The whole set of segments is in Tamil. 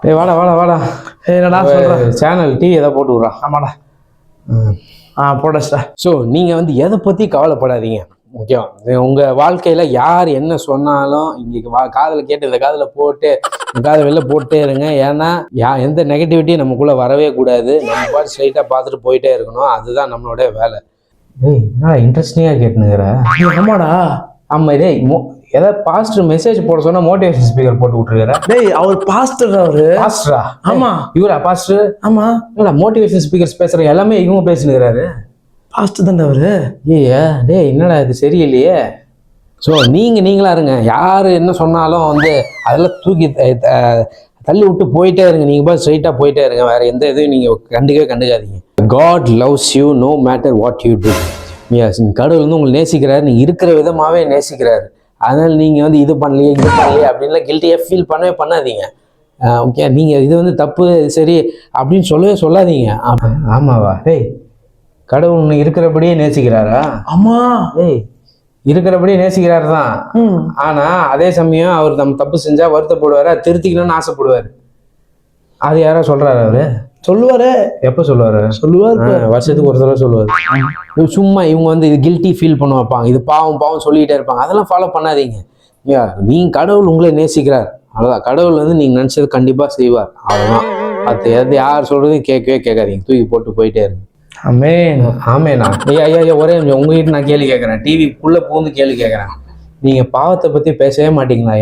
ஏய் வாடா வாடா வாடா. என்னடா சொல்ற? சேனல் டிவி எதை போட்டு விட்றா. ஆமாடா. போடா. ஸோ நீங்கள் வந்து எதை பற்றி கவலைப்படாதீங்க. முக்கியம் உங்கள் வாழ்க்கையில் யார் என்ன சொன்னாலும் இன்றைக்கி காதில் கேட்டு இந்த காதில் போட்டு இந்த காதை வெளில போட்டே இருங்க. ஏன்னா எந்த நெகட்டிவிட்டியும் நமக்குள்ளே வரவே கூடாது. நம்ம பாட்டு ஸ்ட்ரைட்டாக பார்த்துட்டு போயிட்டே இருக்கணும். அதுதான் நம்மளோட வேலை. டேய் என்ன இன்ட்ரெஸ்டிங்காக கேட்டுனுங்கிற? ஆமாடா. ஆமாம் டேய் ஏதாவது பாஸ்டர் மெசேஜ் போட சொன்னா மோட்டிவேஷன் ஸ்பீக்கர் போட்டு விட்டுருக்காரு. டேய் அவர் பாஸ்டர். அவரு பாஸ்டரா? ஆமா. இவரா பாஸ்டர்? ஆமா. இல்லடா மோட்டிவேஷன் ஸ்பீக்கர்ஸ் பேசுற எல்லாமே இவங்க பேசினுக்கிறாரு. பாஸ்டர் தான்டா அவரு. ஏய்யா டேய் என்னடா இது சரியில்லையே. ஸோ நீங்களா இருங்க. யார் என்ன சொன்னாலும் வந்து அதெல்லாம் தூக்கி தள்ளி விட்டு போயிட்டே இருங்க. நீங்கள் போய் ஸ்ட்ரைட்டாக போயிட்டே இருங்க. வேற எந்த இதையும் நீங்கள் கண்டுக்காதீங்க. God loves you no matter what you do. கடவுள் வந்து உங்களை நேசிக்கிறாரு. நீங்கள் இருக்கிற விதமாகவே நேசிக்கிறாரு. அதனால் நீங்கள் வந்து இது பண்ணலையே அப்படின்லாம் கில்ட்டியாக ஃபீல் பண்ணாதீங்க. ஓகே நீங்கள் இது வந்து தப்பு சரி அப்படின்னு சொல்லாதீங்க. ஆமாவா? டேய் கடவுள் ஒன்று இருக்கிறபடியே நேசிக்கிறாரா? ஆமா. டேய் இருக்கிறபடியே நேசிக்கிறாரு தான். ஆனால் அதே சமயம் அவர் நம்ம தப்பு செஞ்சால் வருத்தப்படுவார். அது திருத்திக்கணும்னு ஆசைப்படுவார். அது யாரோ சொல்கிறாரு? அவரு சொல்லுவாரு. எப்போ சொல்லுவார்? வருஷத்துக்கு ஒரு தடவை சொல்லுவார். சும்மா இவங்க வந்து இது கில்ட்டி ஃபீல் பண்ண வைப்பாங்க. இது பாவம் சொல்லிக்கிட்டே இருப்பாங்க. அதெல்லாம் ஃபாலோ பண்ணாதீங்க. நீங்கள் கடவுள் உங்களை நேசிக்கிறார். அவ்வளோதான். கடவுள் வந்து நீங்கள் நினச்சது கண்டிப்பாக செய்வார். அவ்வளோதான். அது யார் சொல்கிறதையும் கேட்காதீங்க. தூக்கி போட்டு போயிட்டே இருங்க. ஆமேண்ணா. ஐயா ஒரே உங்ககிட்ட நான் கேள்வி கேட்குறேன். டிவிக்குள்ளே பூந்து கேள்வி கேட்குறேன். நீங்கள் பாவத்தை பற்றி பேசவே மாட்டீங்களா?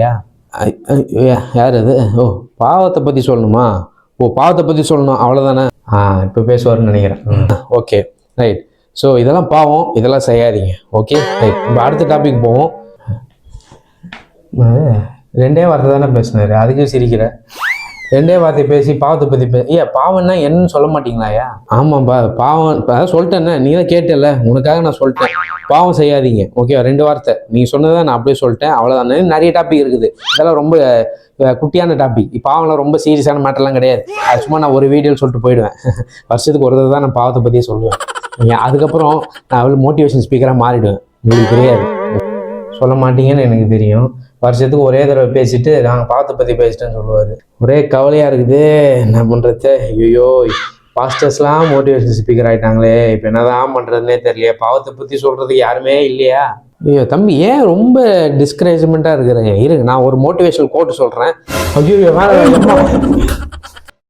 யார் அது? பாவத்தை பற்றி சொல்லணுமா? பாவத்தை பற்றி சொல்லணும் அவ்வளோதானே? இப்போ பேசுவார்னு நினைக்கிறேன். Okay right. ஸோ இதெல்லாம் பாவம், இதெல்லாம் செய்யாதீங்க. Okay right. இப்போ அடுத்த டாபிக் போவோம். ரெண்டே வார்த்தை தானே பேசினாரு, அதுக்கும் சிரிக்கிற. ரெண்டே வார்த்தை பேசி பாவத்தை பற்றி பாவம்னா என்னன்னு சொல்ல மாட்டீங்களாயா? ஆமாம்பா பாவம் அதான் சொல்லிட்டேன்னே. நீ தான் கேட்டல, உனக்காக நான் சொல்லிட்டேன். பாவம் செய்யாதீங்க. ஓகே 2 வார்த்தை நீங்கள் சொன்னதை நான் அப்படியே சொல்லிட்டேன். அவ்வளோதானே. நிறைய டாபிக் இருக்குது. இதெல்லாம் ரொம்ப குட்டியான டாபிக். பாவம்லாம் ரொம்ப சீரியஸான மேட்டர்லாம் கிடையாது. அது சும்மா நான் ஒரு வீடியோவில் சொல்லிட்டு போயிடுவேன். வருஷத்துக்கு ஒரு தடவை தான் நான் பாவத்தை பற்றியே சொல்லுவேன். அதுக்கப்புறம் நான் அவ்வளோ மோட்டிவேஷன் ஸ்பீக்கராக மாறிடுவேன். உங்களுக்கு தெரியாது, சொல்ல மாட்டீங்கன்னு எனக்கு தெரியும். வருஷத்துக்கு ஒரே தடவை பேசிட்டு நாங்கள் பாவத்தை பற்றி பேசிட்டேன்னு சொல்லுவார். ஒரே கவலையாக இருக்குது. என்ன பண்ணுறது? ஐயோ பாஸ்டர்ஸ்லாம் மோட்டிவேஷன் ஸ்பீக்கர் ஆகிட்டாங்களே. இப்போ என்னதான் பண்ணுறதுனே தெரியலையே. பாவத்தை பற்றி சொல்கிறதுக்கு யாருமே இல்லையா? ஐயோ தம்பி ஏன் ரொம்ப டிஸ்கரேஜ்மெண்ட்டாக இருக்கிறேங்க? இருங்க நான் ஒரு மோட்டிவேஷனல் கோட்டு சொல்கிறேன். ஐயோ